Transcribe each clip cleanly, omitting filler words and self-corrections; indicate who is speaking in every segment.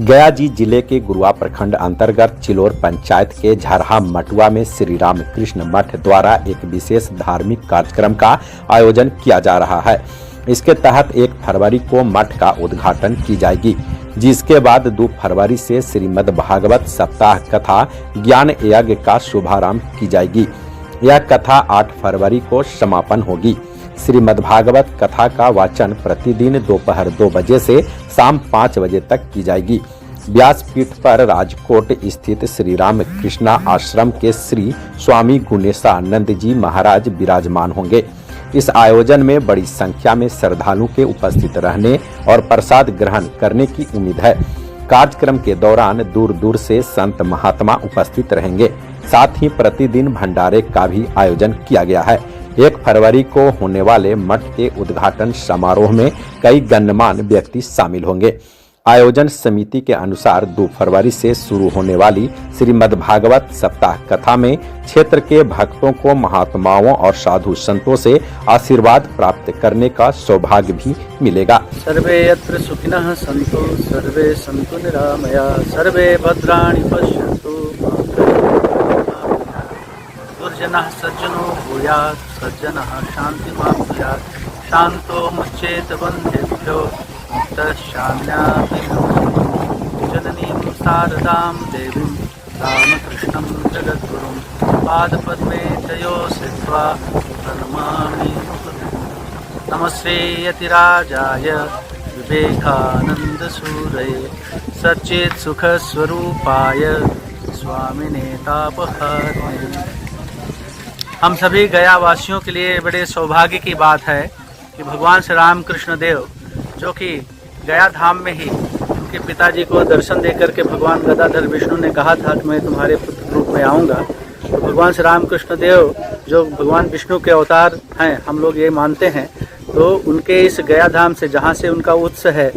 Speaker 1: गया जी जिले के गुरुआ प्रखंड अंतर्गत चिलोर पंचायत के झरहा मटुआ में श्री रामकृष्ण मठ द्वारा एक विशेष धार्मिक कार्यक्रम का आयोजन किया जा रहा है। इसके तहत 1 फरवरी को मठ का उद्घाटन की जाएगी, जिसके बाद 2 फरवरी से श्रीमद् भागवत सप्ताह कथा ज्ञान यज्ञ का शुभारंभ की जाएगी। यह कथा 8 फरवरी को समापन होगी। श्रीमद्भागवत कथा का वाचन प्रतिदिन दोपहर 2 बजे से शाम 5 बजे तक की जाएगी। व्यासपीठ पर राजकोट स्थित श्री रामकृष्णा आश्रम के श्री स्वामी गुणेशानंद जी महाराज विराजमान होंगे। इस आयोजन में बड़ी संख्या में श्रद्धालु के उपस्थित रहने और प्रसाद ग्रहण करने की उम्मीद है। कार्यक्रम के दौरान दूर दूर से संत महात्मा उपस्थित रहेंगे। साथ ही प्रतिदिन भंडारे का भी आयोजन किया गया है। 1 फरवरी को होने वाले मठ के उद्घाटन समारोह में कई गण्यमान्य व्यक्ति शामिल होंगे। आयोजन समिति के अनुसार 2 फरवरी से शुरू होने वाली श्रीमद् भागवत सप्ताह कथा में क्षेत्र के भक्तों को महात्माओं और साधु संतों से आशीर्वाद प्राप्त करने का सौभाग्य भी मिलेगा।
Speaker 2: सर्वे यत्र सुखिनः सन्तु सर्वे सन्तु निरामया सर्वे भद्राणि पश्यन्तु दुर्जनः सज्जनो भूयात् सज्जनः शान्तिमाप्नुयात् शान्तो मुच्येत बन्धेभ्यो मुक्तः जननीं शारदां देवीं रामकृष्णं जगद्गुरुं पादपद्मे तयो स्थित्वा प्रणमामि। नमस्ते यतिराजाय विवेकानंद सूरये सच्चित् सुख स्वरूपाय स्वामिने तापहर्णे। हम सभी गया वासियों के लिए बड़े सौभाग्य की बात है कि भगवान श्री रामकृष्ण देव, जो कि गया धाम में ही उनके पिताजी को दर्शन देकर के भगवान गदाधर विष्णु ने कहा था कि मैं तुम्हारे पुत्र रूप में आऊँगा, तो भगवान श्री रामकृष्ण देव जो भगवान विष्णु के अवतार हैं, हम लोग ये मानते हैं। तो उनके इस गया धाम से जहाँ से उनका उत्स है,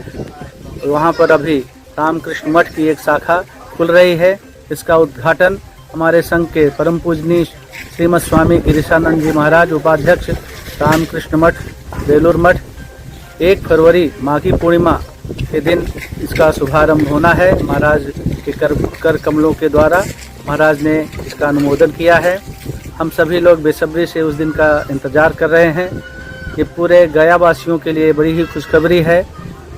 Speaker 2: वहाँ पर अभी रामकृष्ण मठ की एक शाखा खुल रही है। इसका उद्घाटन हमारे संघ के परम पूजनीय श्रीमद स्वामी गिरीशानंद जी महाराज उपाध्यक्ष रामकृष्ण मठ बेलूर मठ 1 फरवरी माघी पूर्णिमा के दिन इसका शुभारंभ होना है। महाराज के कर कमलों के द्वारा महाराज ने इसका अनुमोदन किया है। हम सभी लोग बेसब्री से उस दिन का इंतजार कर रहे हैं। ये पूरे गया वासियों के लिए बड़ी ही खुशखबरी है।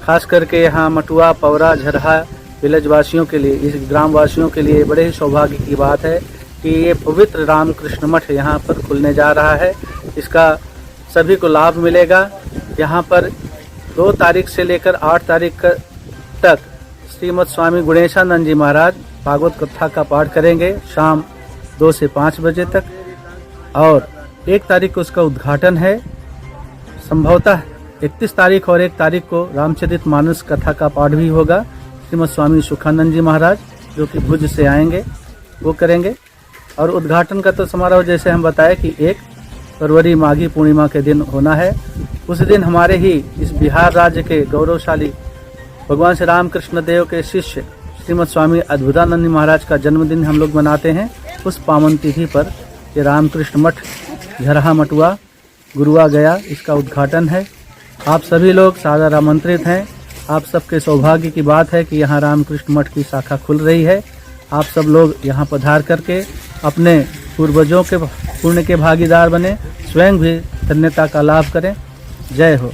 Speaker 2: खास करके यहाँ मटुआ, पौरा, झरहा विलेज वासियों के लिए, इस ग्राम वासियों के लिए बड़े ही सौभाग्य की बात है कि ये पवित्र रामकृष्ण मठ यहाँ पर खुलने जा रहा है। इसका सभी को लाभ मिलेगा। यहाँ पर 2 तारीख से लेकर 8 तारीख तक श्रीमद स्वामी गुणेशानंद जी महाराज भागवत कथा का पाठ करेंगे शाम 2 से 5 बजे तक, और 1 तारीख को उसका उद्घाटन है। संभवतः 31 तारीख और 1 तारीख को रामचरितमानस कथा का पाठ भी होगा। श्रीमद स्वामी सुखानंद जी महाराज जो कि भुज से आएंगे वो करेंगे। और उद्घाटन का तो समारोह जैसे हम बताए कि 1 फरवरी माघी पूर्णिमा के दिन होना है। उस दिन हमारे ही इस बिहार राज्य के गौरवशाली भगवान श्री रामकृष्ण देव के शिष्य श्रीमद स्वामी अद्भुतानंद महाराज का जन्मदिन हम लोग मनाते हैं। उस पावन तिथि पर ये रामकृष्ण मठ झरहा मटुआ गुरुआ गया, इसका उद्घाटन है। आप सभी लोग सादर आमंत्रित हैं। आप सबके सौभाग्य की बात है कि यहाँ रामकृष्ण मठ की शाखा खुल रही है। आप सब लोग यहाँ पधार करके अपने पूर्वजों के पुण्य के भागीदार बने, स्वयं भी धन्यता का लाभ करें। जय हो।